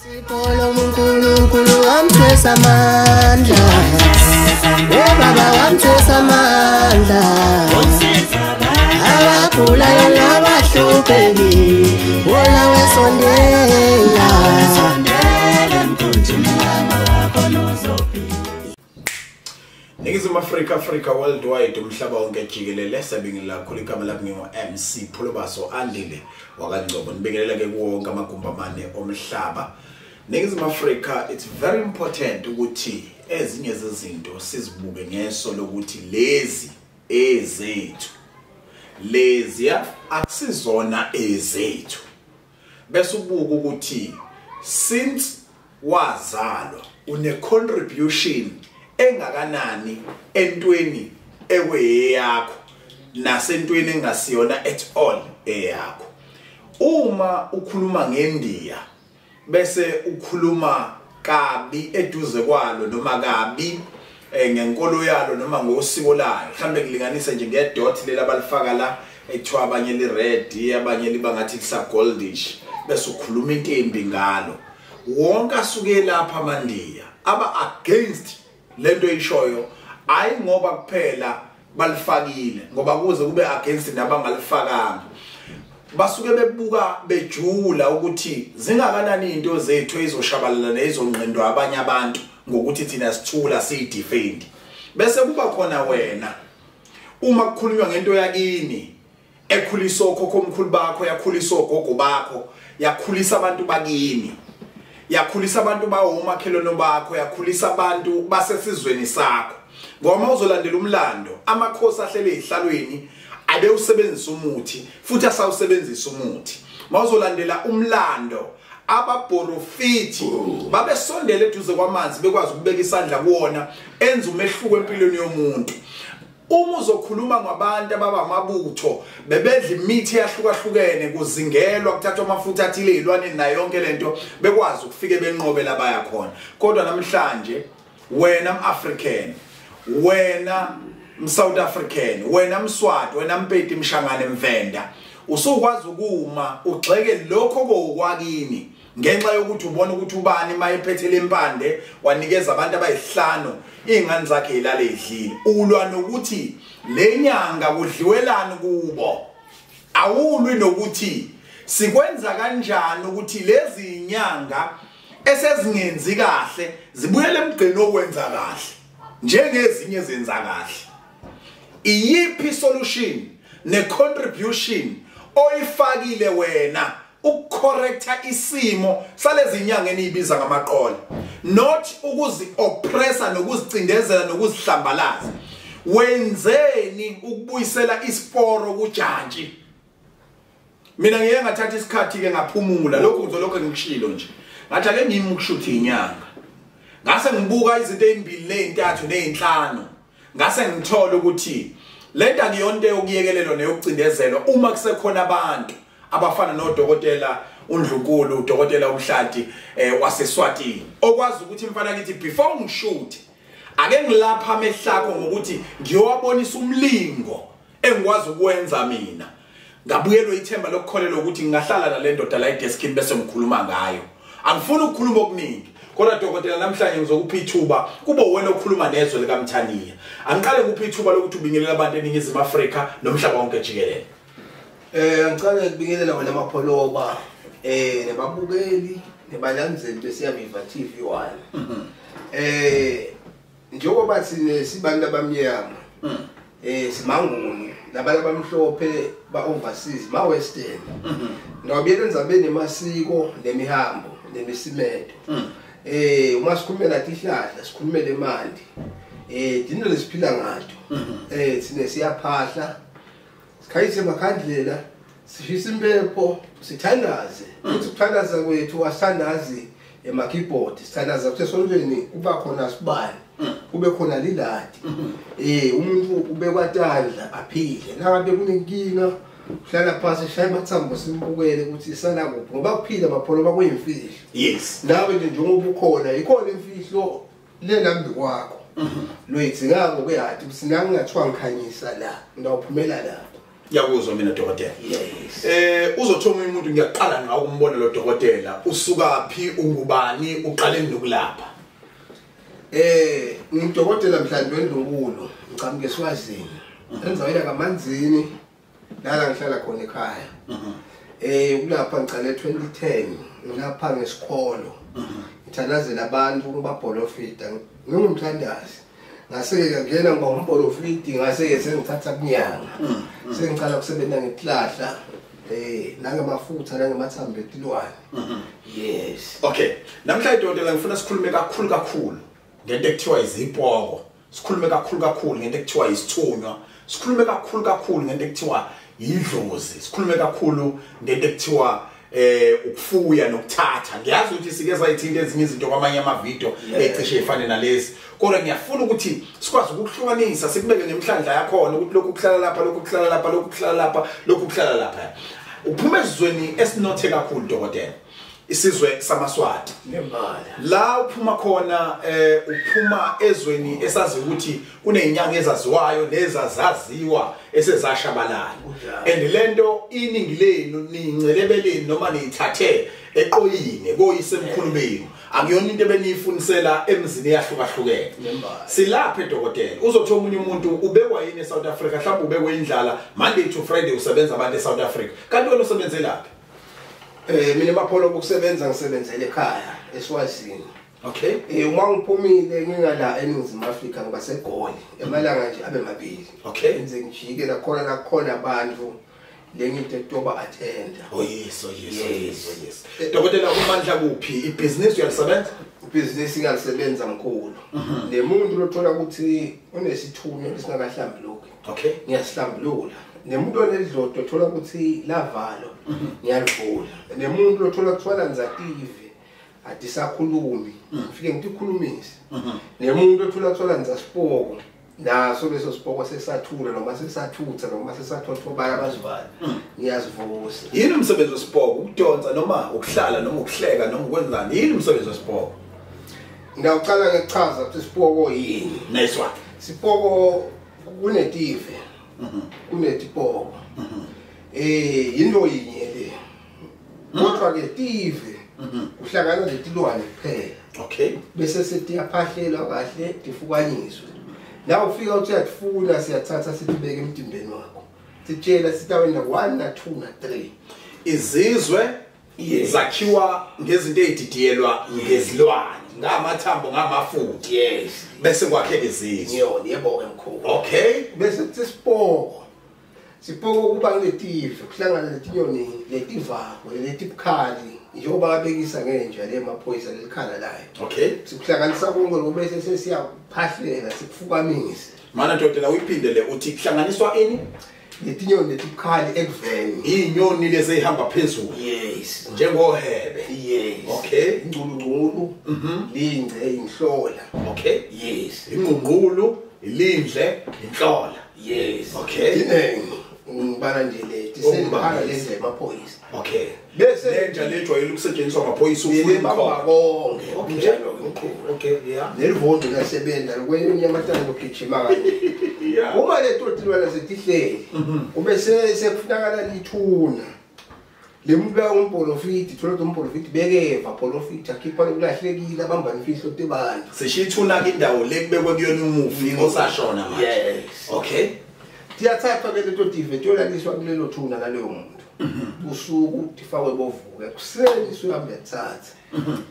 Sipolo uNkulunkulu wamthwesa amandla, baba wamthwesa amandla, abagulayo nabahlupheki wona wesondela. Ningizima Africa worldwide umhlaba wonke jikelele sabingela kakhulu igama lami ngingo MC Pholobaso Andile wakangcobo nibingelela ke kuwo wonke amagumba amane omhlaba. Ningizima Africa, it's very important ukuthi ezinye zezinto sizibuke ngeso lokuthi lezi ezethu lezi akusizona ezethu bese ubuka ukuthi since wazalwa une contribution engakanani entweni ekuyeyakho nasentweni engasiyona at all eyakho. Uma ukhuluma ngeNdiya bese ukhuluma kabi eduze kwalo noma kabi ngenkolo yalo noma ngosiko layo, mhlambe kulinganisa nje ngedot lela balifaka la ekuthiwa abanye li red abanye liba ngathi kusa goldish, bese ukhuluma into embi ngalo. Wonke asuke lapha amandiya aba against lento eyishoyo ayi ngoba kuphela balifakile, ngoba kuze kube against nabangalifakanga basuke bebuka bejula ukuthi zingakanani into zethu ezoshabalala nezongqindwa abanye abantu ngokuthi thina sithula siyidefend. Bese kuba khona wena uma kukhulunywa ngento yakini ekhulisa okhokho omkhulu bakho, yakhulisa ogogo bakho, yakhulisa abantu bakini, yakhulisa abantu bawomakhelwane bakho, yakhulisa abantu basesizweni sakho. Ngoba uzolandela umlando amakhosi ahlele ezihlalweni abe usebenzisa umuthi futhi asawusebenzisa umuthi. Mawuzolandela umlando ababorofiti babesondele eduze kwamanzi bekwazi ukubeka isandla kuwona enza umehluko empilweni yomuntu. Uma uzokhuluma ngabantu ababamabutho bebedla imithi eyahlukahlukene kuzingelwa kuthathwa amafutha athile izilwane na yonke lento bekwazi ukufike benqobe labaya khona. Kodwa namhlanje wena mAfrican, wena mSouth African, wena mSwati, wena mpeti mshangane mvenda usukwazi ukuma ugxeke lokho kokwakini ngenxa yokuthi ubona ukuthi ubani mayephethe lempande wanikeza abantu abayihlanu ingane zakhe ilale idlile. Ulwa nokuthi lenyanga kudliwelana kubo, awulwi nokuthi sikwenza kanjani ukuthi lezi inyanga esezingenzi kahle zibuyele emgqeni okwenza kahle njengezinye zenza kahle. Iyiphi solution ne contribution oyifakile wena ukucorrecta isimo salezi inyanga eniyibiza ngamaqola, not ukuzi oppressa nokuzicindezela nokuzihlambalaza. Wenzeni ukubuyisela isporo kujantshi? Mina ngeke ngathatha isikhathi ke ngaphumula lokho ngizolokho ngikushilo nje ngathi ake ngimi ukushuthi inyanga ngase ngibuka izinto ezimbili nezintathu nezinhlanu ngase ngithola ukuthi lento akuyonto yokuyekelelwa neyokucindezelwa uma kusekhona abantu abafana noDokotela uNdlunkulu, uDokotela uMhlati waseSwatini okwazi ukuthi mfana kithi before ngishoot ake ngilapha amehlakho ngokuthi ngiyowabonisa umlingo engikwazi ukwenza mina. Ngabuyelwa ithemba lokukholelwa ukuthi ngingahlala nalendoda la edeskini bese ngikhuluma ngayo. Angifuni ukukhuluma okuningi kodwa Dokotela namhlanje ngizokupha ithuba kube wena okhuluma nezwe likaMthaniya. Angiqale ngupha ithuba lokuthi ubingelela abantu eNingizimu Afrika nomhlaba wonke jikelele. Ngicela ukubingelela wena mapholoba nebabukeli nebalandeli besiyaviva TV1. Njengoba sibantu abamnyama simanguni nabantu abamhlophe ba overseas ba western nobiyela ndzabeni emasiko nemihambo nemisimedo. Uma sikhulumela tihlahla sikhulumela imali dinto lesiphila ngato thina siyaphahla sikhayise emakhandlela sishisa impepho sithandaze ukuthi ukuthandaza kwethu asithandazi emakeyboard sithandaza ukuthi esolweni kuba khona sibani kube khona liladi umuntu ubekwatandla aphile nangabe kunenkinga hlala phansi shaya amathambo simbukele ukuthi isana kuphi ngoba kuphila mapholo bakuyimfihlo. Yes, nawe nje njengoba ukhona ikhona imfihlo lelambi kwakho lo yithingako kuyati sinangingathiwa ngikhanyisa la ngawuphumela lapho Yakuzwa mina dokotela. Yes. Uzothoma umuntu ngiyaqala ngawo umbone lo dokotela usuka phi ungubani uqale nokulapha. Ngidokotela Mhlambi weNdlunkulu ngicamuke eSwazini. Enzaweni kaManzini la ngihlala khona ekhaya. Kulapha ngicale 2010 ngilapha ngesikolo. Ngithandazela abantu kubabholofida ngingumthandazi. Ngase ngiyena ngoba umbholofidi ngase sengithatha kunyanga. Sengicala ukusebenza ngeklahla nangemafutha nangemathambo etilwane. Yes. Okay. Namhlanje dokotela ngifuna sikhulume kakhulu ngento ekuthiwa izipoko. Sikhulume kakhulu ngento ekuthiwa isithunywa. Sikhulume kakhulu ngento ekuthiwa idlozi. Sikhulume kakhulu ngento ekuthiwa ukufuya nokuthatha. Ngiyazi ukuthi sike sayithinta ezinye izinto kwamanye amavideo ecishe efane nalezi. Kodwa ngiyafuna ukuthi sikwazi ukuhlukanisa sikubeke nemhlandla yakhona ukuthi lokhu kuhlala lapha lokhu kuhlala lapha lokhu kuhlala lapha lokhu kuhlala lapha. Uphuma ezweni esinothe kakhulu dokotela. Isizwe samaSwati. Nembala. La uphuma khona uphuma ezweni esazi ukuthi kunezinyanga ezaziwayo nezazaziwa esezashabalala. And lento iningi lenu nincelebeleni noma niyithathe eqoyini koyisemkhulu benu. Akuyona into ebeniyifunisela emzini eyahlukahlukene. Silapha dokotela. Uzothi omunye umuntu ubekwa yini eSouth Africa mhlawumbe ubekwe indlala Monday to Friday usebenza abantu eSouth Africa. Kanti wena usebenze laphi? Mina mapholo bokusebenza ngisebenzele ekhaya eSwazini. Okay. Uma ngiphumile ngingala eNingizimu Afrika ngoba seGoli emalanga nje abe mabili. Okay. Enze ngijike nakhona abantu lengithi ekutoba attenda. Oh yes. Dokotela uMandla kuphi ibusiness uyalisebenza? Business ngalisebenza mkhulu. Nemuntu lothola ukuthi unesithunywa esingakahlambuluki. Okay. Ngiyasihlambulula. Nemuntu onedlodo othola ukuthi lavalo ngiyalivula. Nemuntu lothola kuthwala nzative adisakhulumi. Ngifike ngikhulumise. Nemuntu othola kuthwala nzasipoko naso leso sipoko sesathula noma sesathutha noma sesathothobaya abazivana ngiyazivusa. Yini umsebenzi wesipoko? Ukudonsa noma ukuhlala noma ukuhleka noma ukwenzani? Yini umsebenzi wesipoko? Ngiyaqala ngichaza ukuthi isipoko yini. Nice one. Sipoko kunetive. Kunetipoko. Into yinye le. Kodwa ke tive uhlangana letilwane kuphela. Okay. Bese setiyaphahlela kahle tifukanyiswe. La ufika uthi uyafuna siyathatha sitibeke emtimbeni wakho. Sitshela sitawenda 1 na 2 na 3. Izizwe zakhiwa ngezinto ezididiyelwa ngezilwane, ngamathambo ngamafutha. Yes. Bese kwakheka izizwe. Yebo emkhulu. Okay. Bese sipoko. Sipoko kuba ngetive, kuhlangana letinyoni, letivako, letibukhali. Njengoba babekisa ngenja le maphoyisa lelikhala layo. Okay. Sikuhlanganisa konke bese sesiyaphahlela sikufukamise. Mana dokotela uyiphindele uthi kuhlanganiswa ini? Letinyoni letibukhali ekuveni. Inyoni lezi ehamba phezulu. Yes. Njengohebe. Yes. Okay. Ingqulungqulu. Lingce inhlola. Okay. Yes. Ingqungqulu, ilindle, inhlola. Yes. Okay. Dinengi. Ngibana nje lethi seliphala lenze emaphoyisa. Okay. Bese lenja lejwayele ukusetshenziswa amaphoyisa ufuna konke. Okay. Okay. Yeah. Nelivondo lasebenza lokwenye unyamatana lokugijima kanje. Yeah. Uma le totilwana setihleli ubese sekufunakala lithuna. Lemube umpolofiti thola umpolofiti bekeva polofiti akhipha lokulahlekile abamba imfihlo tebanje. Seshithuna ke indawo lekubekwe kuyona umufi osashona manje. Yes. Okay. Tiyathatha ke leto tive tolaliswa kulelo thuna naleyo muntu. Usuku tifakwe bovuke kuseni suhambe yathatha.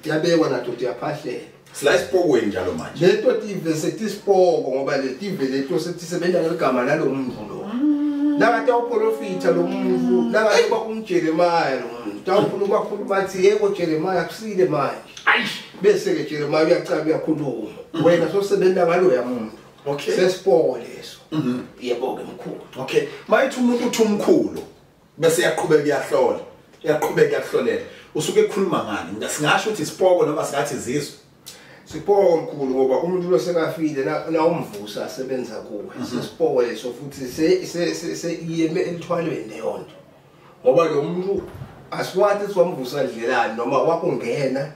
Tiyabekwa nato tiyaphahlela. Slice pokwe njalo manje. Leto tive setisipoko ngoba le tive leto setisebenza ngeligama lalo muntu lo. Nakade uprofita lo muntu nakade kwakumjeremiah lo muntu. Tawukhuluma khuluma bathi yebo Jeremiah kusile manje. Ayish bese ke Jeremiah uyacaba uyakhuluma. Wena sosebenza ngalo ya muntu. Okay. Sesipoko leso. Yebo ke mkhulu. Okay. Mayithi umuntu uthi umkhulu bese yaqhubeka yahlola. Yaqhubeka yahlolela. Usuke ekhuluma ngani? Ngasingasho ukuthi isipoko noma singathi izizwe. Sipoko mkhulu ngoba umuntu lo sekafile na umvusa asebenza kuwe. Sesipoko leso futhi se iyeme elithwalweni leyonto. Ngoba lo muntu asiwathi siwamvusa ndlelani noma wakungena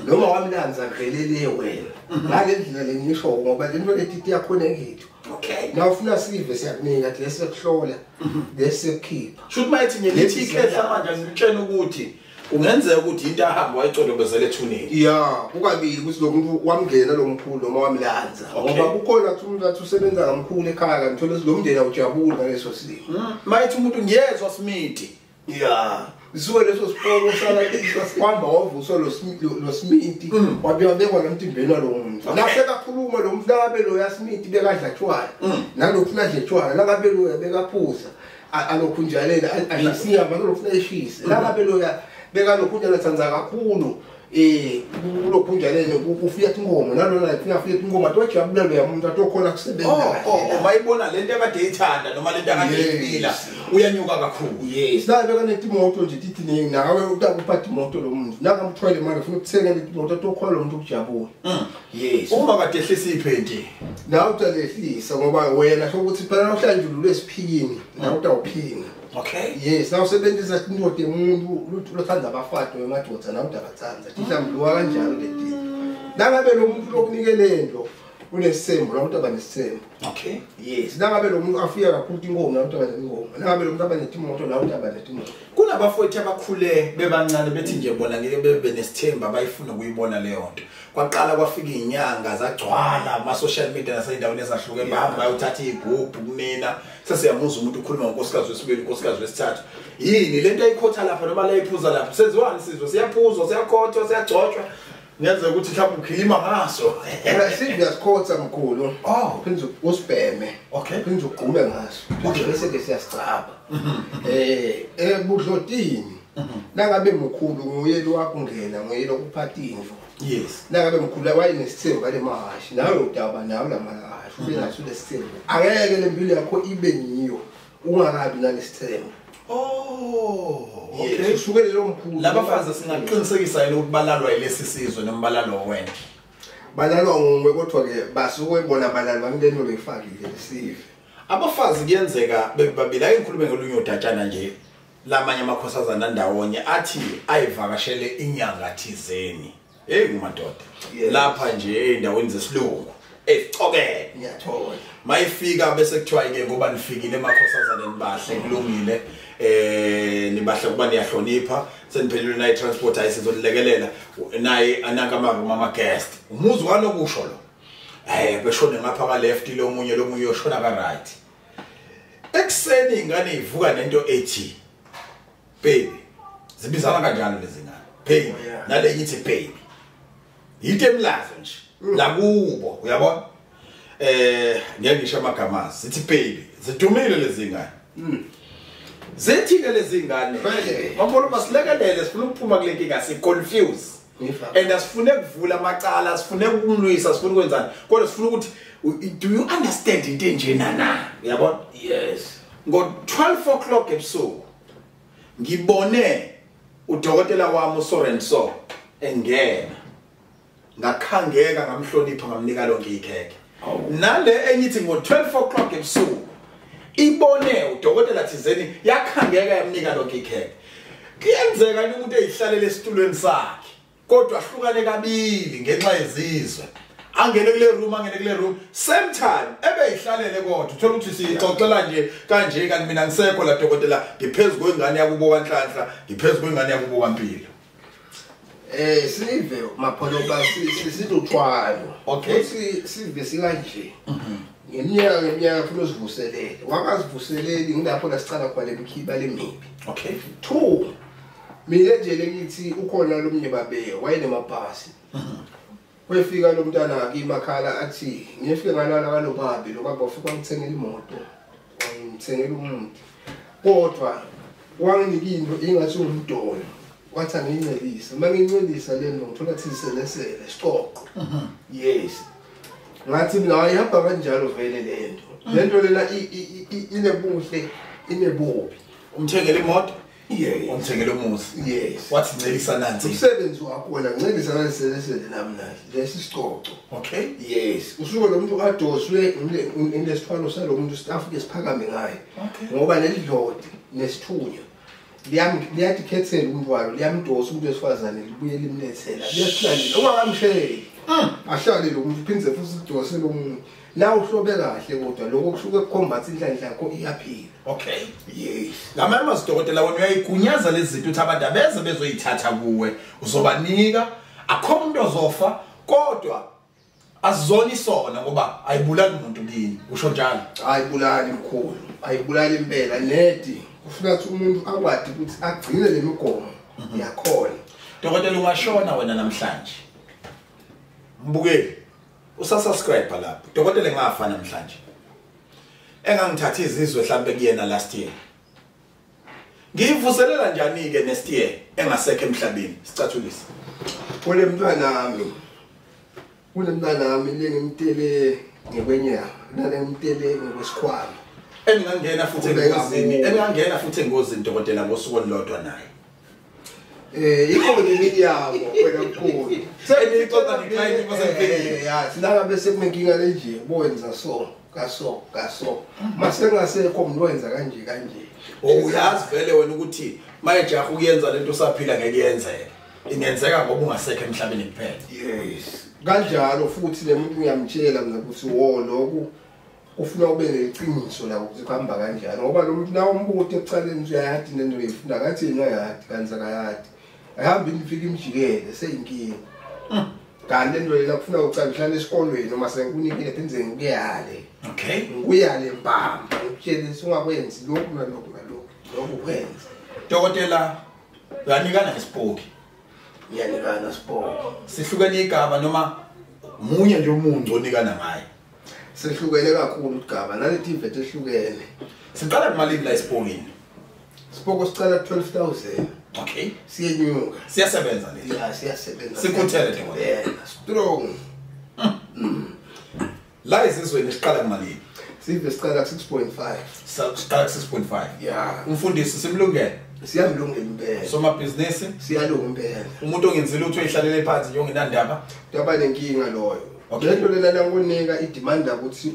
noma wamlanza velele wena. Ngale ndlela lengisho ngoba lento letithi yakhona ngithu. Okay. Na ufuna sive siyakunika athi lesikuhlola lesikukhipha. Should mayithi ngelithi ikhehla manje ngitshela ukuthi ungenzeka ukuthi into ahamba wayicondobezele ethuneni. Yeah, ukabili ukuthi lo muntu wamngena lo mkhulu noma wamlanza. Ngoba kukhona ukuthi umuntu athi usebenza ngamkhulu ekhaya ngithola lo mndeni awujabula ngaleso simo. Mayithi umuntu ngiyezwa Smithi. Yeah. Isuke leso sipomo sala isikwamba wavuswa lo Smithi wabiya bekwa namtimbeni lo muntu. Nafika khuluma lo muntu ngabe lo yaSmithi bekadla tshwala. Nalokhu nadle tshwala langabe lo bekaphuza. Alokhunjalela ayisiya balokufuna eshise. Langabe lo bekalokhu njalo tsanza kakhulu kulokhunjalele kufika ingoma nalona kufika ingoma tojabulelo yamuntu atokhona kusebenza mayibona lento ekade ithanda noma lento akade iphila uyanyuka kakhulu. Yes la beka netimoto nje tithi nawe utakuphatha imoto lo muntu nakamthwele manje ufuna ukuthenga letimoto atokhona lo muntu ukujabula. Yes uma kade ehlisa iphenti nawe utalehlisa ngoba wena sokuthi phela uhlanjululo esiphikini nawe utawuphinga. Okay. Yes, now sebenzisa into emuntu lothanda abafati wemadoda nawo udabathanza. Mhlawumbe kanjalo le dinto. Nangabe lo muntu lokunikelento unesembo nawo utabanesembo. Okay. Yes, nangabe lo muntu afika kakhulu ingoma nawo utabanengoma. Nangabe lo muntu abanetimoto nawo utabanetimoto. Kunabafowethu abakhule bebancane bethi nje bona ngeke bebe nesithemba bayifuna ukuyibona leyo nto. Kwaqala kwafika inyanga zagcwala ama social media naseyindaweni ezahlukene bahamba uthatha igubhu kunina sesiyamuza umuntu ukhuluma ngonkosikazi wesibili unkosikazi wesithathu yini lento ayikhotha lapha noma la iphuza lapha senziwani sizwe siyaphuzwa siyakhothwa siyagcotshwa ngenze ukuthi mhlawumbe ukhilima ngaso siyakhotha mkhulu phinza usibheme phinza ugume ngaso bese ke siyasicaba budlotini nangabe mkhulu nguyeli wakho ngena nguyeli okuphatha indlu. Yes. Nangabe mkhulu wayenesithembu ale mahashi nawe udaba nawe lamahashi ubenaso lesithembu angeke lempilo yakho ibe ngiyo ungakabi nalesithembu. Okay. Usukele lo mkhulu labafazi singaqinisekisa yini ukuthi balalwa yilesi sizwe noma balalwa wena balalwa ngwe kodwa ke basuke bona balalwa ngileno lefakile lesive. Abafazi kuyenzeka bebabili ayikhulume ngolunye udatshana nje lamanye amakhosazana ndawonye athi ayivakashele inyanga thizeni ngumadoda lapha nje endaweni zesilungu esicokene ngiyathola mayifika bese kuthiwa ke ngoba nifikile emakhosazaneni bahle kulungile nibahle kuba niyahlonipha seniphelelwe nayi transport ayisizolekelela nayi anaka mama guest umuzi walokusho lo beshone ngapha ka left lo munye uyoshona ka right ekseni ingane ivuka nento ethi baby zibizana kanjani lezi ngane baby nale yithi baby yite emlazo nje la kubo uyabona ngeke ngisho amagama sithi baby zidumile lezi ngane zethike lezi ngane mabona basilekelele sifuna ukuphuma kule nkinga si confuse and asifune ukuvula amacala sifune ukumlwisa sifune ukwenzani kodwa sifuna ukuthi do you understand into enje na uyabona. Yes ngo 12 o'clock ebusuku ngibone udokotela wami uSorenso engena ngakhangeka ngamhlonipha ngamnika lonke ikheke nale enyithi ngo 12 o'clock ebusuku ibone udokotela thizeni yakhangeka yamnika lonke ikheke. Kuyenzeka umuntu eyihlalele esitulweni sakhe kodwa ahlukane kabili ngenxa yezizwe angene kule room same time ebeyihlalele kodwa uthola ukuthi sixoxela nje kanje kanti mina ngisekho la dokotela ngiphezulu kwengane yakubo kaNhlanhla ngiphezulu kwengane yakubo kaMpilo. Sive mapholoba sizothwalo okay sive sikanje ngeminyaka futhi uzivuselele wakazivuseleli ngilapho la sicala khona lekhiba lemibi. Okay 2 mina nje lekithi ukhona lo mnye babe wayenemabhasi wefika lo mntana akimakhala athi ngiyefika ngalala kalobabi lo baba ufika ngithengela imoto ngithengela umuntu kodwa wanginika into ingathi umdolo wathi angincelisa mangincelisa lento ngithola thiselesele siqoqo. Yes ngathi mina ayihamba kanjalo vele lento lena inebuhle inebubi umthengele imoto yes umthengele umuzi yes wathi ncelisa nansi umsebenzi wakho wena ncelisa naliselesele nami lesi siqoqo. Okay Yes usuke lo muntu adoswe indesithwalo salo muntu staff ke siphakame ngaye ngoba nelidlodi nesithunya liyathi khethela umntwana liyamdosa umuntu wesifazane libuye limlethela liyahlalela ungakamshayeli ahlale lo muntu phindze futhi sidose lo muntu na uhlobe kahle kodwa lokho kusuke kukhomba ukuthi inhlanhla yakho iyaphila. Okay. Yes. Ngamama sidokotela wena uyayigunyaza lezi zinto uthi abantu abeze bezoyithatha kuwe uzobanika akho umuntu ozofa kodwa azizona isona ngoba ayibulali umuntu kini usho njalo Ayibulali mkhulu ayibulali impela nedi kufuna ukuthi umuntu akwazi ukuthi agcine lemigomo yakhona. Dokotela ungashona wena namhlanje mbukeli usasubscribe lapha dokotela engafa namhlanje engangithatha izizwe mhlambe kuyena last year ngivuselela njani ke next year engasekho emhlabeni sicathulisa kunemntwana nami lengimtele ngekwenyama nalengimtele ngokwesikhwama engangena futhi engozini dokotela ngosuku olodwa naye ikhona iminyamo wena mkhulu senixoxa ngiclient basemfeni sinanga bese kunenkinga lenje bowenza so kaso mase ngasekho umuntu wenza kanje uyazi vele wena ukuthi mayejaha ukuyenza lento usaphila ngeke yenzeke ingenzeka ngoba ungasekho emhlabeni kuphela. Yes kanjalo futhi le muntu uyamtshela mina ukuthi lokho ufuna ube neqiniso la ukuthi kuhamba kanjani ngoba lo muntu nawo umbuthi ekucaleni uyayadi nento uyifunda ngathi ingayadi kanza kayadi ayihamba ifika imjikele seyinkinga kanti lento le kufuna ucala mhlawumbe esikolweni noma sekunikile phenze ngiyale okay uyale mbamba utshele ungakwenzi lokhu lokhu kwenza dokotela uyanikana nesipoki yanikana sipoki sihlukene igaba noma munye nje umuntu onikana ngaye sehlukene kakhulu igaba nalethi ivethe ehlukene siqala kumalini la isipokini sipoko sicala 12,000 okay siyenyuka siyasebenza le siyasebenza sikuthele dokotela strong la izizweni siqala kumalini sive sicala 6.5 siqala 6.5 yeah umfundisi simlungele siyamlungela impela somabhizinisi siyalunga impela umuntu ongenzile ukuthi uyihlalele phansi nje ongenandaba yaba nenkinga loyo lento lena nangonika idemand ukuthi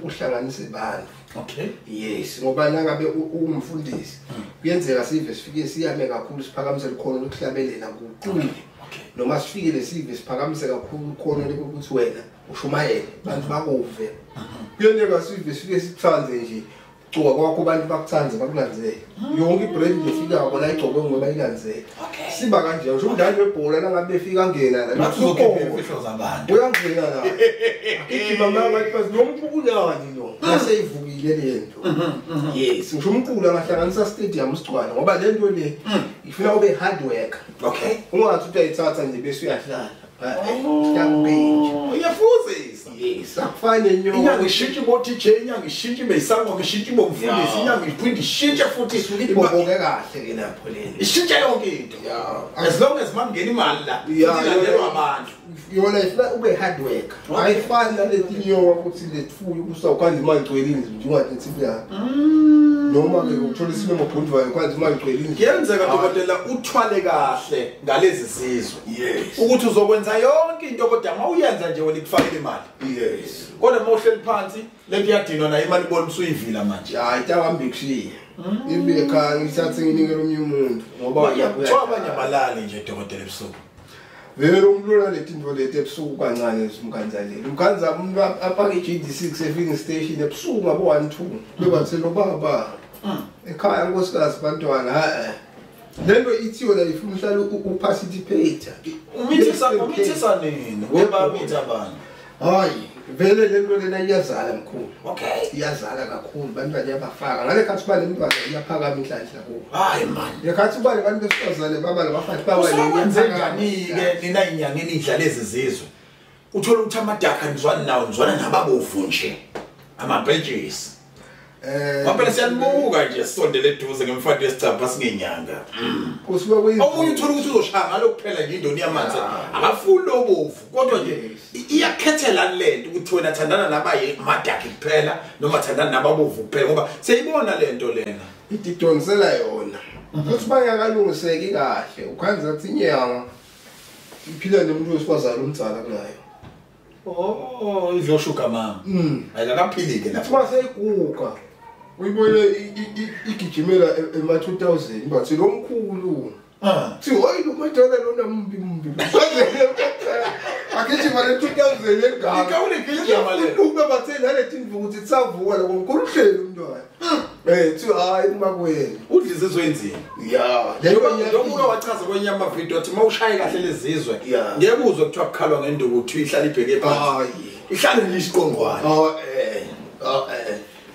uhlanganise abantu okay yes ngoba nangabe umfundisi kuyenzeka sive sifike siyame kakhulu siphakamise likhona lokuhlabelela kuquli noma sifike lesive siphakamise kakhulu khona ukuthi wena ushumayele abantu bakuve kuyenzeka sive sifike sithanze nje ucuba kwakho abantu bakuthanze bakulandzele yonke ibrand efika khona igcokwe ngoba ilandzele siba kanje nje umdlali webhola nangabe befika ngena la bakuzokhipha imfihlo zabantu uyangena la ithi mama bathi nomuntu kunani lo bese ivukile lento yes ngisho umculo angahlanganisa stadium sigcwala ngoba lento le ifuna ube hard work okay ungathi utayithatha nje bese uyahlala uyafuzisa yes akufane nyo inyanga ishintshe bo DJ inyanga ishintshe beyisango ngishintshe bo mfundisi inyanga iphinde ishintshe futhi ibhoboke kahle ke lapho leni ishintshe yonke into as long as mangena imali la ilandelwa abantu yona ifuna ube hard work ayifani nalethi nyoka ukuthi letfuyo kusawukhanda imali gcwelini nje ungathi sibya noma ke ukuthola isinoma bondwayo kwanza imali gcwelini kuyenzeka dokotela uthwale kahle ngalezi zizwe yes ukuthi uzokwenza yonke into kodwa mawuyenza nje wena ikufakele imali yes kodwa mawuhleli phansi lento yadinwa nayo imali ibona usuyivila manje hayi tawambi kushiya ibe khanga ngithathe nginikele omunye umuntu ngoba uyabuthola abanye abalali nje dokotela ebusuku vele umlula letinto leti ebusuku kancane simkanzaleli umkanza umuntu apake GD6 efika station ebusuku ngabo 1 2 bebathi lo baba ekhaya nkosikazi bantwana lento ithiyo la ifuna uhlala uparticipate umithisa nini ngoba mitha abantu hayi vele lento lena iyazala mkhulu okay iyazala kakhulu bantwana yabafaka ngale khathi bale mntwana iyaphakama inhlanhla kubo hayi man lekhathi bale bantu besifazane baba labafathi bawa njani ke nina inyanga enidla lezi zizwe uthola ukuthi amadaka nizwana nawo nizwana nababovu nje ama-badges Maphela siyanibuka nje sisondele eduze ngemfando yesicapha singenyanga. Kusuka kuyini? Omunye uthola ukuthi uzoshaya ngalokuphela nje indoni yamanzi. Akafuni lobovu kodwa nje iyakhethela lento ukuthi wena thandana nabaye madaki kuphela noma thandana nababovu kuphela ngoba seyibona lento lena. Ididonsela yona. Futhi bayakalungiseki kahle. Ukhanza ukuthi inyanga iphila nomuntu wesifazana umtsala kunayo. Oh, idloshuka mama. Ayikaphilike lapha. Futhi seyiguqa. Uyibone igijimela ema 2000 bathi lo mkhulu. Thi hoyi lo madala lona mbi. Akhe ngigijima le 2000 egama Ngigijima le. ube bathe nalethi imvuku ukuthi savuka lo ngomkhuluhleli umntwana thi hayi umakwena udlize izwenzini ya njengoba wachaza kwenye amavidiyo athi mawushaye kahle lezizwe Yeah. ngeke uzwe kuthiwa kukhalwa ngenduku uthi ihlala ibheke phansi hayi ihlale nje isiqongqwane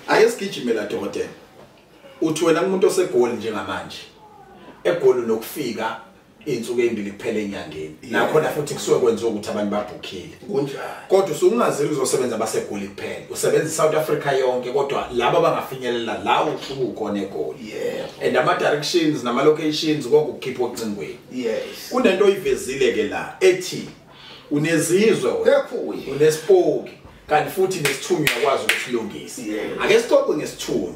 ake sigijime la dokotela uthi wena umuntu osegoli njengamanje egoli nokufika insuku ezimbili kuphela enyangeni nakhona futhi kusuke kwenziwa ukuthi abantu babhukhile kunjani kodwa usungazeli uzosebenza basegoli kuphela usebenza South Africa yonke kodwa laba bangafinyelela la ukhona egoli and ama directions nama locations konke ukukhipha ocingweni yes kunento oyivezile ke la ethi unezizwe wena ekhuye unespoke kanti futhi nesithunywa yakwazi ukusilungisa ake sixoxe ngesithunywa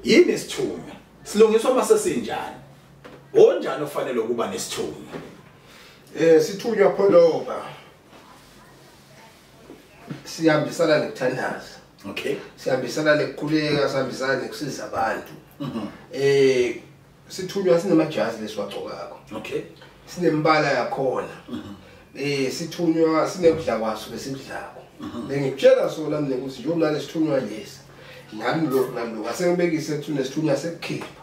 yini isithunywa silungiswa mase sinjani onjani ofanele ukuba nesithunywa sithunywa pholoba sihambisana nekuthandaza okay sihambisana nekukhuleka sihambisana nekusiza abantu sithunywa sinemajazi lesiwagcokako okay sinembala yakhona sithunywa sinekudla kwaso besikudlako bengitshela sona mina ukuthi njengoba lesithunywa lesi nami lokho asengibekise ukuthi unesithunywa sekukhipha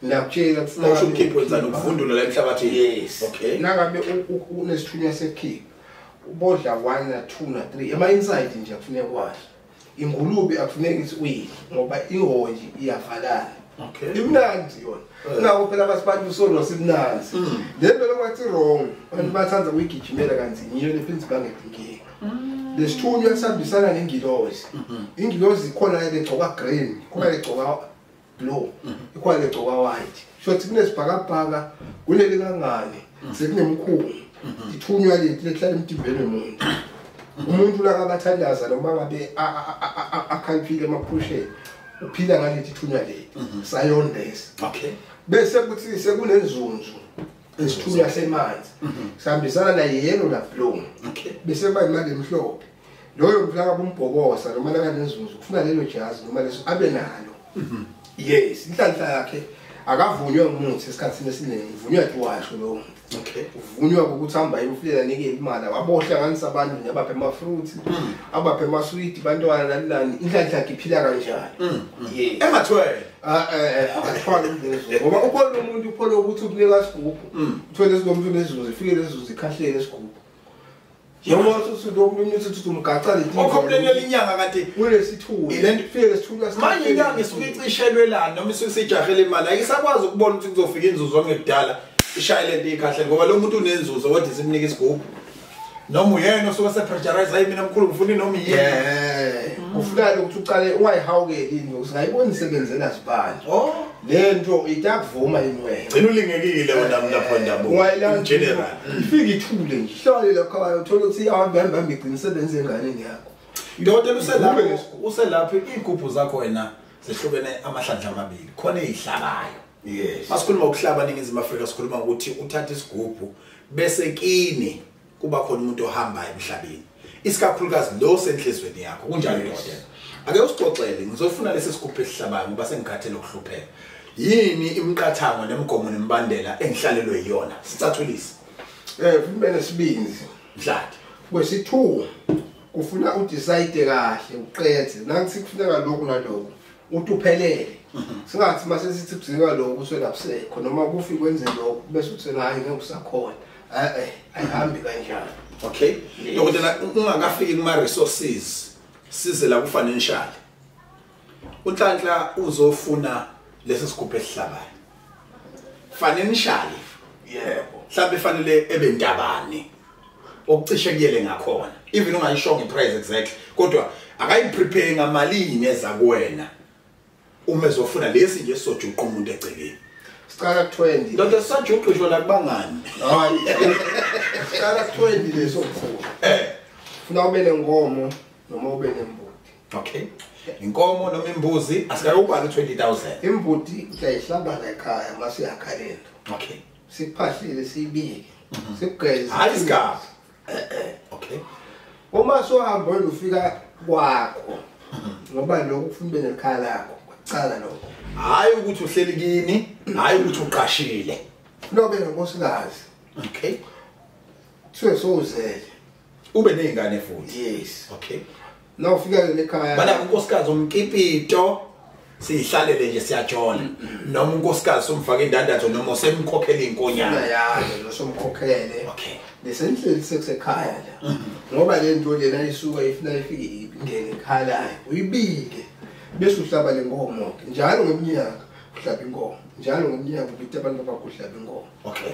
nakutshela usho ukukhipha wenzani ukuvundula la emhlabathini yes okay nangabe unesithunywa sekukhipha ubodla 1 na 2 na 3 ema inside nje akufuneka kwazi ingulube akufuneka ukuthi uyidle ngoba ihonji iyavalana okay imnandi yona nawo phela abasibantu solo simnandi lento lokwathi wrong abantu bathanza ukugijimela kanzima yiyo lephinzi bangedinkinga lesithunywa sihambisana nengilozi ingilozi ikhona legcoka green khona legcoka blue ikhona legcoka white shothi kunesibhakabhaka kuleli kangane sekunemkhulu ithunywa lethi lehlala emtimbeni umuntu la kabathandaza noma ngabe akhalphile emaphusheni uphila ngalethi thunywa lethi sayondesa okay bese kuthi sekunenzunzu esithunywa semanzi sihambisana na yellow na blue okay bese bayimali emhlophe loyo mfaka bombhokosa noma la kanenzunzu kufuna lelo jazi noma leso abe nalo yes inhlanhla yakhe akavunywa ngumuntu esikhathini esiningi uvunywa iwasho lo okay uvunywa ukuthi hamba imflela nike imali wabohlanganisa abantu nabaphe ama fruits abaphe ama sweet bantwana nalani inhlanhla yakhe iphila kanjani yes emathwele athwala umdezo ngoba ukhona umuntu upholo ukuthi ukunika isigubhu uthole isigubhu nezizuzo ifike lezizuzo ikhahlele isigubhu yebo usuthi umuntu uthi umgaca lethi okhomlelela inyanga kanti kulesithunywa ilento ifike lesithunywa manje inyanga isuke icishelwelana noma isuke sijahele imali ayisakwazi ukubona ukuthi kuzofika inzuzo ngekudala ishayele lento ikhahle ngoba lo muntu unenzuzo kodwa isimnika isigubhu noma uyena osuke sepressurize hayi mina mkhulu ngifuna noma yena ufuna ukuthi uqale ungayihawukeli usingayiboni isebenzela sibanje lento itakuvuma inwele gcina ulingekile wena lapho ndabo in general ifika ithule nje ihlale lakho uthola ukuthi ihamba igcina isebenze enganeni yakho Dokotela uselapho igubhu zakho wena zehlukene amahlandla amabili khona ezihlabayo yes masikhuluma ukuhlaba ningizima Afrika sikhuluma ukuthi uthatha isigubhu bese kini kuba khona umuntu ohambayo emhlabeni isikakhulukazi lo senhlizweni yakho kunjalo dokotela ake usixoxele ngizofuna lesi sigubhu esihlabayo ngoba sengikhathele ukuhlupheka yini imiqathango nemigomo nemibandela engihlalelwe iyona sicathulise kumele sibinzi mhlati kwesithu kufuna udecide kahle uqethe nangithi kufuneka lokho nalokho uthi uphelele singathi mase sithi kuzika lokho uselaphsekho noma kufi kwenze lokho bese uthi hayi ngeke usakhona ayihambi kanjalo okay dokotela ungakafiki kuma resources size la ku financial uNhlanhla uzofuna lesi sigubhu esihlabayo financial yebo mhlawumbe fanele ebentabani okucishe kuyele ngakhona even ungayishonga iprice exactly kodwa akayiprepare ngamalini eza kuwena uma ezofuna lesi nje sojuqa umuntu egcekeni sicala 20 Dr. Sajuqa usho la kubangani hayi sicala 20 leso mfuna funa ube nengomo noma ube nembuti okay inkomo noma imbuzi asikayubala 20,000 imbuti uyayihlaba la ekhaya mase yakhalenda okay siphahlile sibike sikugeze hayi sigaba okay uma sohamba ufika kwakho ngoba lokho kufuna ube nekhaya lakho cala lokho hayi ukuthi uhleli kini hayi ukuthi uqashile nobe ngosikazi okay thiwe sozele ube nezingane futhi. Yes. Okay. Na ufika le ekhaya. Bana unkosikazi umkipito sihlalele nje siyajola. Noma unkosikazi somfaka indandatho noma semkhokhela inkonyana. Ya, lo somkhokhele. Okay. Lesenhleli sekusekhaya la. Ngoba le nto lena isuka ifuna ifike ingene ekhaya la. Uyibike. Bese uhlaba lenkomo njalo ngeminyaka uhlaba inkomo. Njalo ngeminyaka ukuthi abantu abakuhlaba inkomo. Okay.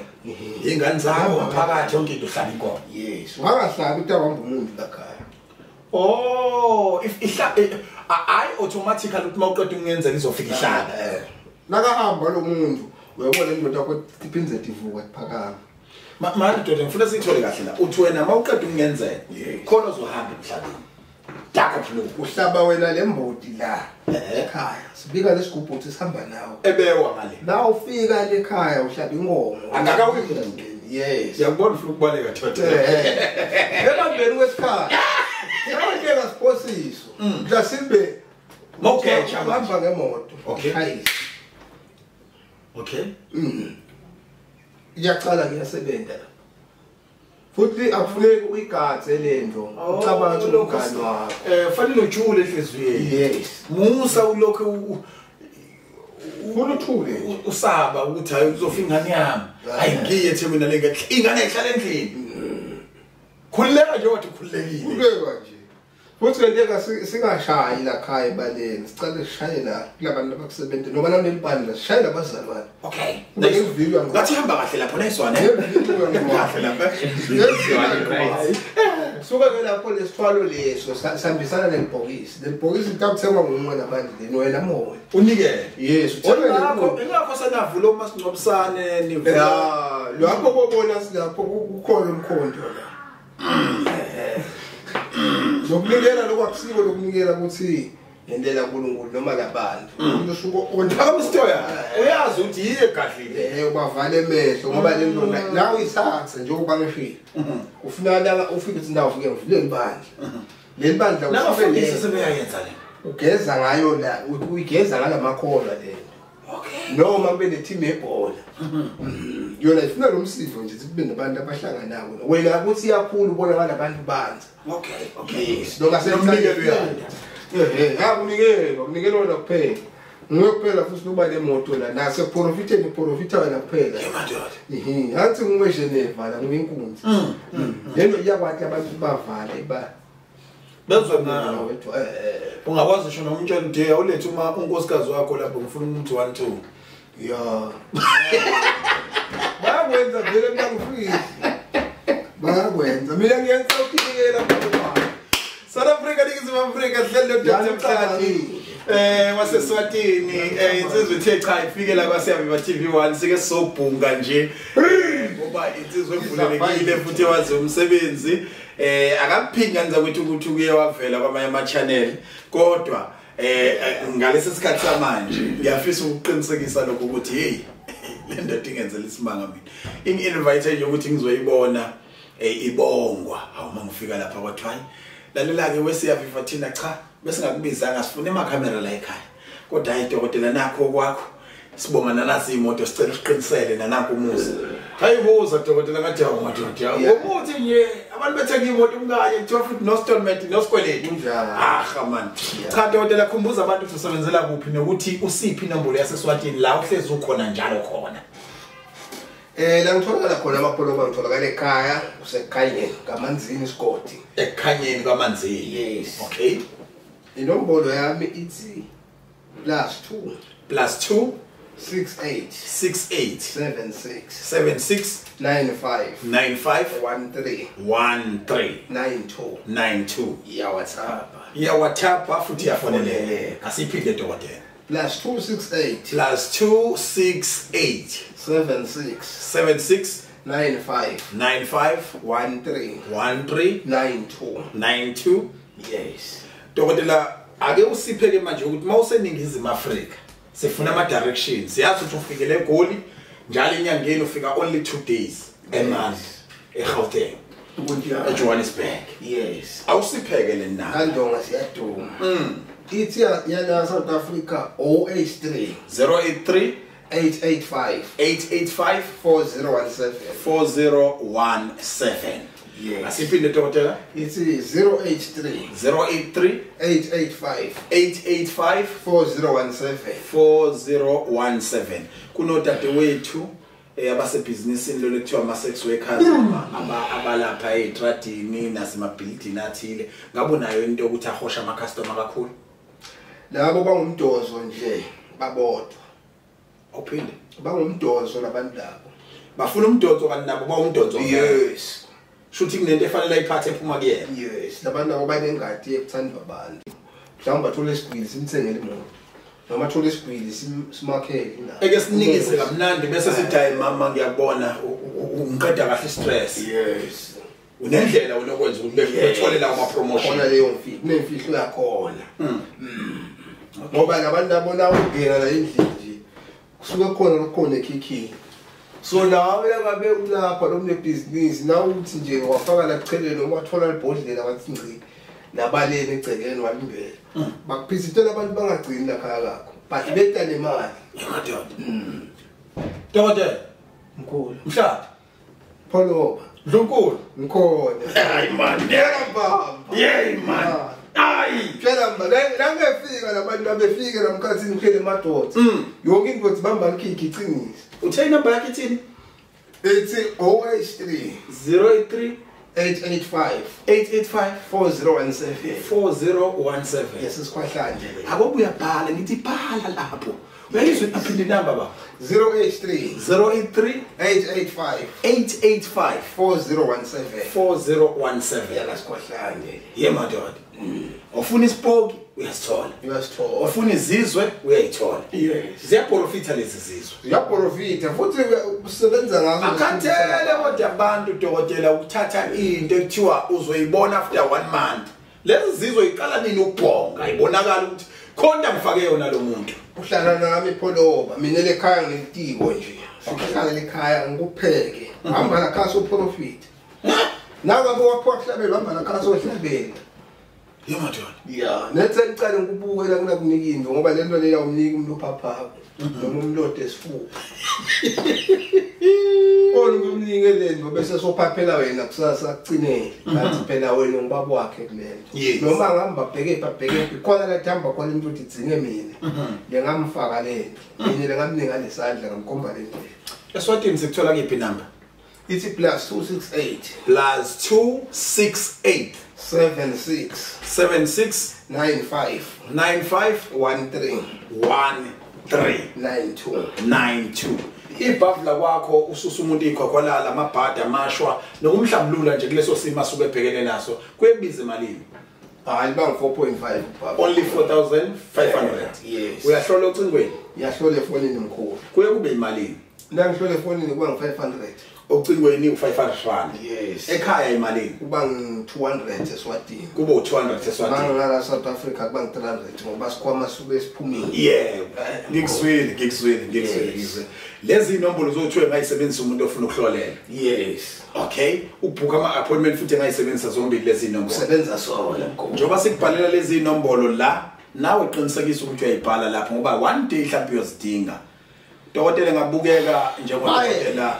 Ingane zakho phakathi yonke into uhlaba inkomo. Yes. Wangahlabi utawamba umuntu lakhaya. Oh, if I automatically ukuthi mawuqeda ungenza izofika ihlala. Nakahamba lo muntu uyabona indoda yakho iphinze ivuka iphakama. Manje ndoda ngifuna sithole kahle la. Uthi wena mawuqeda ungenzela khona uzohamba emhlabeni. Dakho phela uhlaba wena lembodi la ekhaya. Sibika lesigubhu ukuthi sihamba nawo. Ebewa ngale. La ufika le ekhaya uhlaba inkomo. Angakawi umuntu. Yes. Yabona ufuna ukubaleka thothe. Ebambeni wesikhala. Yabona ngasiphosiso. Mhlasimbe mawukecha uhamba ngemoto. Okay. Okay. Iyaqala kuyasebenza. Futhi akufuneki uyigathe lento. Ucabanga ukuthi umgani wakho. Fanele ujule enhliziyweni. Yes. Musa ulokhu uthule usaba ukuthi hayi uzofika ingane yami. Hayi ngiye eThekwini le ingane ehlala endlini. Khululeka nje wathi khululekile. Khululeka nje. Futhi ngeke singashayi la khaya ebaleni. Sicale sishaye la kulabantu abakusebenza noma nanelibandla sishaye labazali bani. Okay. Ngevideo ngathi hamba kahle lapho nayiswana. Kahle lapha. Suka ke lapho lesithwalo leso sihambisana nelibhokisi. Lelibhokisi litakuthengwa ngumuntu nabandle wena moya. Unikele. Yes, ngakho sanavula umasingcobisane nivela. Ya, lapho bobona silapho kukhona umkhondo la. Nokunikela lokwakusiko lokunikela ukuthi ngendlela uNkulunkulu noma labantu. Umuntu usuku ontakamstoya. Uyazi ukuthi yiye gadlile. Ubavale emehlo ngoba le nto la uyisakhe nje ukuba ngishilo. Ufuna la ufike ukuthi ndawo ufike ngivule libandla. Le libandla ufike sebeyayenza le. Ugeza ngayo la, uyigeza ngalamakhola le. Okay. Noma kube ne-team yebhola. Yona ifuna lo msindo nje kube nabantu abahlanganayo. Wena ukuthi iyakhulu ubona ngalabantu banza. Okay, okay. Yes, lo ngasemnikelo uyanda. Unikelo wena kuphela. Ngokuphela futhi kuba nemoto la nase profite wena kuphela. Emadoda. Hathi nguwe Geneva la ngiyinkunzi. Lento iyakwathi abantu bavala iba. Bezwe nawe. Ungakwazi usho noma umtshela uthi awulethe uma unkosikazi wakho lapho ngifuna umuntu 1 2. Ya. Bayakwenza vele ngangifiki. Bayakwenza. Mina ngiyenza ukukela lapho. South Africa Ningizimu Afrika hlelo Dr. Mhlati. Waseswatini insizwe ethe cha ifike la kwaSiyaviva TV1 sike sobhunga nje. Ngoba insizwe evulelekile futhi wazi umsebenzi. Akaphindi kanza ukuthi kuye wavela kwamanye ama channel kodwa ngalesi sikhathi samanje ngiyafisa ukuqinisekisa lokho ukuthi hey le ndoda ingenzela isimanga mina invite nje ukuthi ngizoyibona ibongwa hawu mangifika lapha kwaThwani lalela ke weSiyaviva thina cha bese ngakubizanga sifune emakhamera la ekhaya kodwa hayi dokotela nakho kwakho sibongana nasi imoto sicela siqinisele nanakho umuzi hayibuza dokotela ngathi awumadoda ukuthi nje abantu bethenga imoto umkanye kuthiwa futhi no installment no sikweletu man cha dokotela khumbuza abantu ukuthi usebenzela kuphi nokuthi usiphi inombolo yaseSwatini la uhlezi ukhona njalo khona la ngithola khona amapolo bangitholakala ekhaya usekhanyeni kaManzini isigodi ekhanyeni kaManzini yes okay inombolo yami ithi +2 68 76 95 92 ya WhatsApp futhi yafonele asiphinde dokotela +268 76 95 13 yes dokotela ake usipheke manje ukuthi mawuseningizimu Afrika sifuna ama directions yazi ukuthi ufikele eGoli njalo inyangeni ufika only 2 days eManzi eGauteng eJohannesburg yes awusiphekele na kandonga siyaduma ithi yana South Africa 083 885 885 4017 4017 Yes. Asiphinde dokotela. It's 083 083 885 885 4017. 4017. Kunodadewethu abasebhizinisini lo lekuthiwa ama sex workers abalapha etradini nasemabhilidini athile. Ngabe nayo into ukuthi ahosha ama customer kakhulu. Labo bangumdozo nje babodwa. Awuphinde. Bangumdozo labantu labo. Bafuna umdonso kanti nabo bawumdonso. Yes. Shuthi kunento efanele ayiphathe ephuma kuyena. Yes, labantu abo banengadi ekuthandwa abantu. Mhlawumbe bathole isigwili simthengele imoto. Noma thola isigwili simakhele na. Eke sinikise kamnandi bese sithi hayi mama ngiyabona ungiqeda kahle stress. Yes. Unendlela unokwenza ukuthi bethole la ama promotion. Khona leyo mfihlo, kunemfihlo yakhona. Ngoba labantu abona ungena la endlini nje. Kusuka khona ekhikhini. So nawe ngabe ulapha lo business na uthi nje wafaka la ichelelo wathola ibhodlela wathi ngci nabaleni egcekeni walimbele. Bakuphizitela abantu bangagcini la khaya lakho. But beta nemali. Yamadoda. Dokotela Mkhulu. Mshadi. Pholoba. Dlunkulu. Ngikhona. Hayi man. Yeka baba. Yey man. Hayi. Phela mba la ngefika labantu abefike namkhathini kuphele madoda. Yonke into ukuthi bamba ikhiki icinise. Uthe number yakhe ithini? Ethi 083 083 885 885 4017. 4017. Yes, isikhwahlanje le. Akobuya bhala ngithi bhala lapho. Uyayizwa aphinde number ba? 083 083 885 885 4017. 4017. Yala isikhwahlanje. Ye madoda. Ofuna isipoki uyasithola. Uyasithola. Ofuna izizwe uyayithola. Yes. Ziyaprofita lezi zizwe. Ziyaprofita futhi usebenza ngazo. Akhathele kodwa abantu dokotela ukuthatha into ekuthiwa uzoyibona after 1 month. Lezi zizwe iqala nini ukubhonga ibonakala ukuthi khona mfake yona lo muntu. Uhlala nami Pholoba mina lekhaya ngentiko nje. Sihlala lekhaya ngikupheke. Hamba la khaya so profit. Nawe bowaphoqa hlabela hamba la khaya so hlabela. Yemadoda. Yeah, nethe ngicela ngikubukela kunakunika into ngoba lento leya umnika umuntu ophaphako noma umlodo esifuba. Ngumnike lento bese sophaphela wena kusasa kucinele. Ngathi phela wena ngibaba wakhe kulento. Noma ngihamba bheke khona la thamba khona into ukuthi dzine mina. Ngingamfaka lento. Mina lengamnika lesandla ngamkhomba lento. Eswatini sikuthola kephi number? Ithi +268 +268 76 76 95 95 13 92 92. Ibhavula kwakho ususa umuntu ikhokhwalala amabhadi amashwa nokumhlambulula nje kuleso simo asuke ebhekene naso kuyebiza emalini. Hayi bang 4.5 baba. Only 4,500. Yes. Uyahlola ocingweni? Yahlola efonini mkhulu. Kuye kube imali. La ngihlola efonini kuba ngi500. Ocingweni u500 rand. Yes. Ekhaya imali. Kuba ngi200 eSwatini. Kuba u200 eSwatini. Ngala South Africa kuba ngi300 ngoba sikhwama sube siphumile. Yeah. Ngikuzwile. Lezi inombolo zothiwe ngayisebenzisa umuntu ofuna ukuhlolela. Yes. Okay. Ubhuka ama appointment futhi ngayisebenzisa zonke lezi inombolo. Usebenza sona mkhulu. Njoba sikubhalela lezi inombolo la nawe qinisekisa ukuthi uyayibhala lapho ngoba one day mhlawumbe uyozidinga. Dokotela ngabukeka njengokudokotela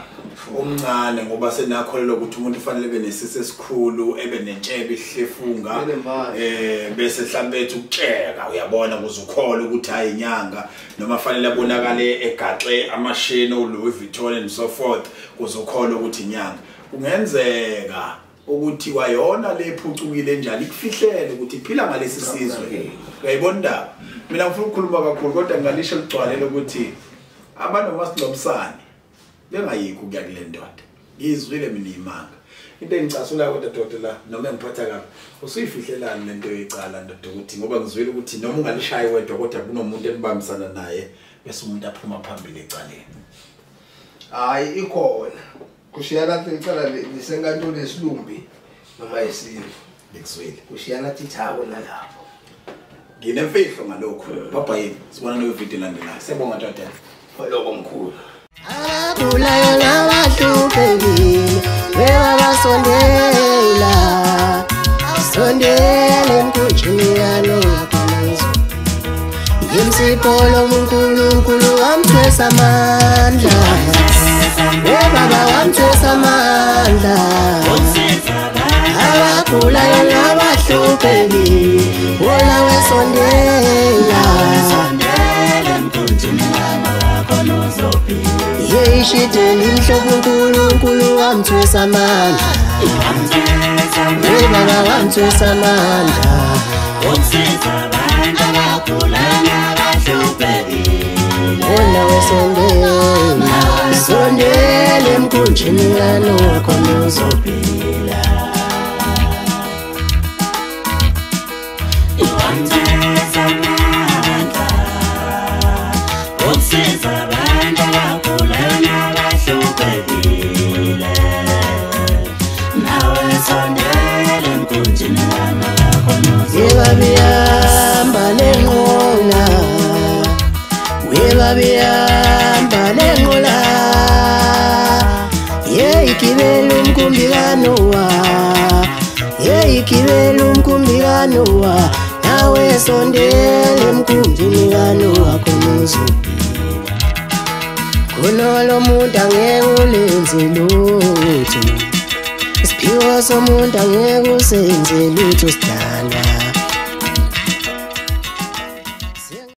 omncane ngoba senakholelwa ukuthi umuntu ufanele benesisi esikhulu ebe nentshebe ihlefunga bese mhlawumbe ethi ukutsheka uyabona kuzukhola ukuthi hayi inyanga noma fanele abonakale egaxe amashini oLouis Vuitton and so forth kuzukhola ukuthi inyanga kungenzeka ukuthi wayona lephucukile njalo ikufihlele ukuthi iphila ngalesi sizwe uyayibona indaba mina ngifuna ukukhuluma kakhulu kodwa ngalisho ligcwale ukuthi abantu abasilobisani bengayikho kuya kule ndoda ngizwile mina imanga into engicasula kodwa dokotela noma ngiphatha kabi usuyifihlelana lento yecala ndoda ukuthi ngoba ngizwile ukuthi noma ungalishayi wedwa kodwa kunomuntu enibambisana naye bese umuntu aphuma phambili ecaleni. Hayi ikhona kushiyana icala lisenkantolo lesilumbi noma isini ngizwile kushiyana thithawo nalapho nginemfihlo ngalokho baba yini sibona no video landelayo siyabonga dokotela. Pholoba mkhulu. Abagulayo nabahluphekile bebabasondela sondele mkhunjini yalo yakhonizwa yimsipolo uNkulunkulu wamthwesa amandla bebaba wamthwesa amandla abagulayo nabahluphekile wona wesondela yeyishideni imhlobo uNkulunkulu wamthwesa amandla baba wamthwesa amandla usiza abantu abagulayo nabahluphekile wona wesondela sondela emkhunjini kaNoah khona uzophila wamthwesa amandla usiza abantu abagulayo nabahluphekile nawe sondela emkhunjini kaNoah khona yebabihamba nenqola webabihamba nenqola yeyigibela umkhumbi kaNoah yeyigibela umkhumbi kaNoah nawe sondela emkhunjini kaNoah khona uzophila khona lo muntu angeke ulenze lutho isiphiwo somuntu angeke usenze lutho sidalwa